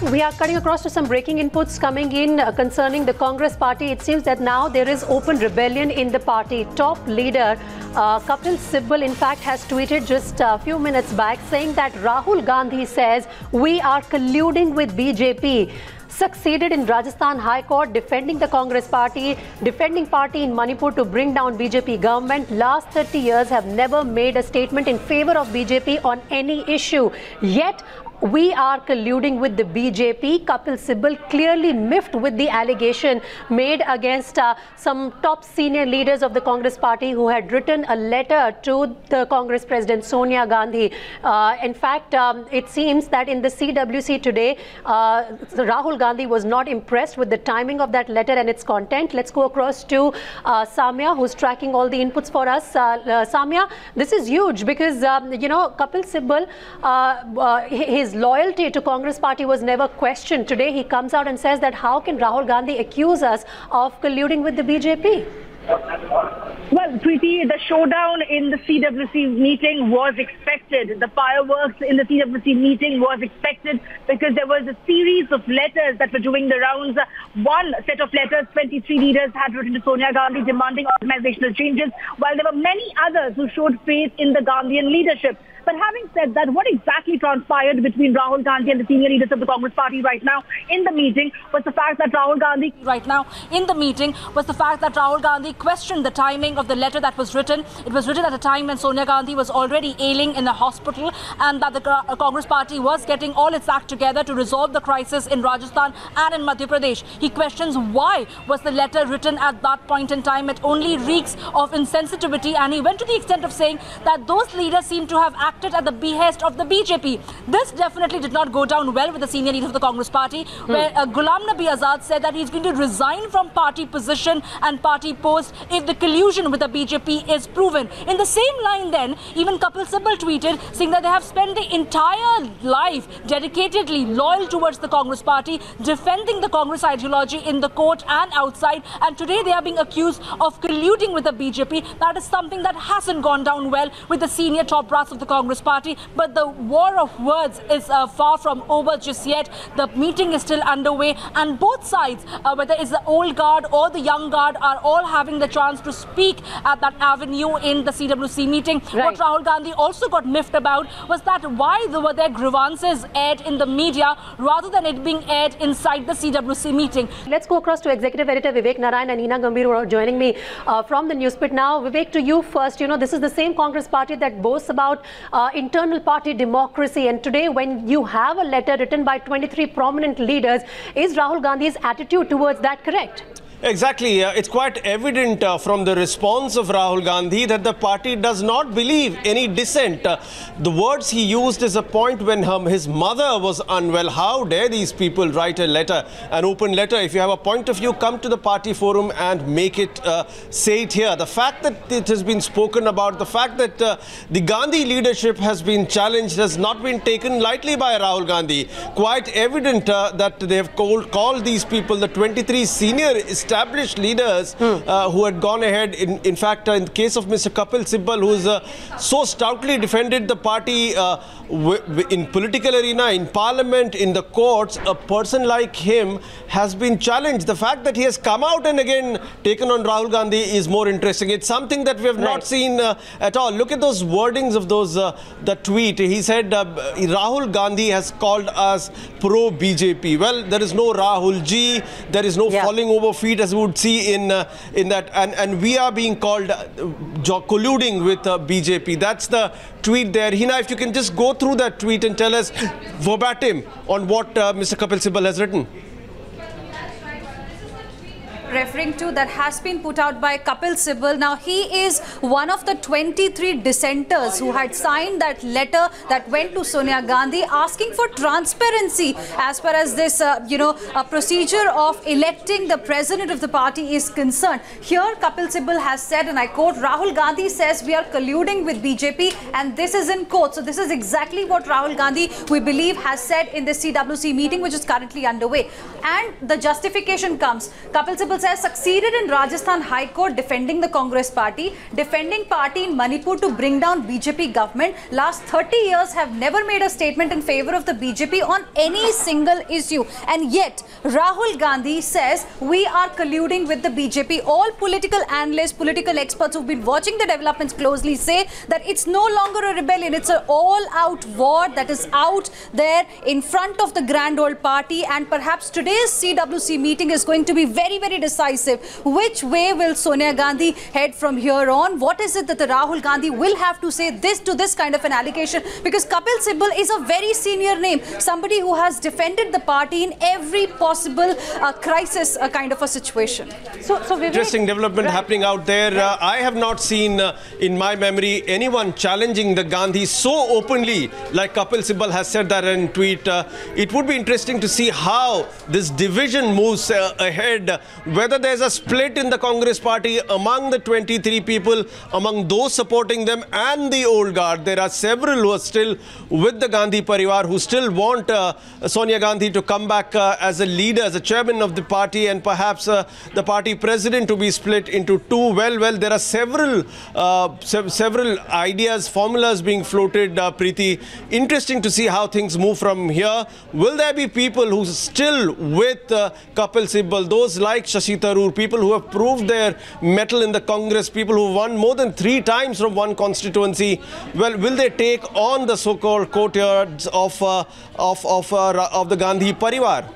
We are cutting across to some breaking inputs coming in concerning the Congress party. It seems that now there is open rebellion in the party. Top leader Kapil Sibal, in fact, has tweeted just a few minutes back saying that Rahul Gandhi says we are colluding with BJP. Succeeded in Rajasthan High Court, defending the Congress party, defending party in Manipur to bring down BJP government. Last 30 years have never made a statement in favor of BJP on any issue. Yet, we are colluding with the BJP. Kapil Sibal clearly miffed with the allegation made against some top senior leaders of the Congress party who had written a letter to the Congress President Sonia Gandhi. In fact, it seems that in the CWC today, Rahul Gandhi was not impressed with the timing of that letter and its content. Let's go across to Samya, who's tracking all the inputs for us. Samya, this is huge because, Kapil Sibal, his loyalty to Congress party was never questioned. Today he comes out and says that how can Rahul Gandhi accuse us of colluding with the BJP? Well, Preeti, the showdown in the CWC meeting was expected. The fireworks in the CWC meeting was expected because there was a series of letters that were doing the rounds. One set of letters, 23 leaders had written to Sonia Gandhi demanding organizational changes, while there were many others who showed faith in the Gandhian leadership. But having said that, what exactly transpired between Rahul Gandhi and the senior leaders of the Congress party right now in the meeting was the fact that Rahul Gandhi questioned the timing of the letter that was written. It was written at a time when Sonia Gandhi was already ailing in the hospital and that the Congress party was getting all its act together to resolve the crisis in Rajasthan and in Madhya Pradesh. He questions why was the letter written at that point in time. It only reeks of insensitivity, and he went to the extent of saying that those leaders seem to have acted at the behest of the BJP. This definitely did not go down well with the senior leader of the Congress party, where Ghulam Nabi Azad said that he's going to resign from party position and party post if the collusion with the BJP is proven. In the same line then, even Kapil Sibal tweeted saying that they have spent the entire life dedicatedly loyal towards the Congress party, defending the Congress ideology in the court and outside, and today they are being accused of colluding with the BJP. That is something that hasn't gone down well with the senior top brass of the Congress party, but the war of words is far from over just yet. The meeting is still underway, and both sides, whether it's the old guard or the young guard, are all having the chance to speak at that avenue in the CWC meeting. Right. What Rahul Gandhi also got miffed about was that why were their grievances aired in the media rather than it being aired inside the CWC meeting. Let's go across to Executive Editor Vivek Narayan and Hina Gambhir, who are joining me from the Newspit now. Vivek, to you first. This is the same Congress party that boasts about internal party democracy, and today when you have a letter written by 23 prominent leaders, is Rahul Gandhi's attitude towards that correct? Exactly. It's quite evident from the response of Rahul Gandhi that the party does not believe any dissent. The words he used is a point when his mother was unwell. How dare these people write a letter, an open letter? If you have a point of view, come to the party forum and make it, say it here. The fact that it has been spoken about, the fact that the Gandhi leadership has been challenged has not been taken lightly by Rahul Gandhi. Quite evident that they have called these people, the 23 senior established leaders who had gone ahead. In fact, in the case of Mr. Kapil Sibal, who's so stoutly defended the party in political arena, in parliament, in the courts, a person like him has been challenged. The fact that he has come out and again taken on Rahul Gandhi is more interesting. It's something that we have not seen at all. Look at those wordings of those the tweet. He said Rahul Gandhi has called us pro-BJP. Well, there is no Rahul Ji, there is no falling over feet as we would see in that, and we are being called colluding with BJP. That's the tweet there. Hina, if you can just go through that tweet and tell us verbatim on what Mr. Kapil Sibal has written. Referring to that has been put out by Kapil Sibal. Now, he is one of the 23 dissenters who had signed that letter that went to Sonia Gandhi asking for transparency as far as this, a procedure of electing the president of the party is concerned. Here, Kapil Sibal has said, and I quote, Rahul Gandhi says we are colluding with BJP, and this is in quote. So this is exactly what Rahul Gandhi, we believe, has said in the CWC meeting, which is currently underway. And the justification comes. Kapil Sibal Sibbal has succeeded in Rajasthan High Court defending the Congress party, defending party in Manipur to bring down BJP government. Last 30 years have never made a statement in favor of the BJP on any single issue. And yet, Rahul Gandhi says we are colluding with the BJP. All political analysts, political experts who've been watching the developments closely say that it's no longer a rebellion. It's an all-out war that is out there in front of the grand old party. And perhaps today's CWC meeting is going to be very, very decisive. Which way will Sonia Gandhi head from here on? What is it that the Rahul Gandhi will have to say to this kind of an allegation? Because Kapil Sibbal is a very senior name, somebody who has defended the party in every possible crisis kind of a situation. So Vivek, interesting development happening out there. I have not seen in my memory anyone challenging the Gandhi so openly like Kapil Sibbal has said that in a tweet. It would be interesting to see how this division moves ahead, whether there's a split in the Congress party among the 23 people, among those supporting them and the old guard. There are several who are still with the Gandhi Parivar, who still want Sonia Gandhi to come back as a leader, as a chairman of the party, and perhaps the party president to be split into two. Well, there are several ideas, formulas being floated, Preeti. Interesting to see how things move from here. Will there be people who are still with Kapil Sibbal, those like Shashi Tharoor, people who have proved their mettle in the Congress, people who won more than 3 times from one constituency? Well, will they take on the so-called courtiers of the Gandhi Parivar?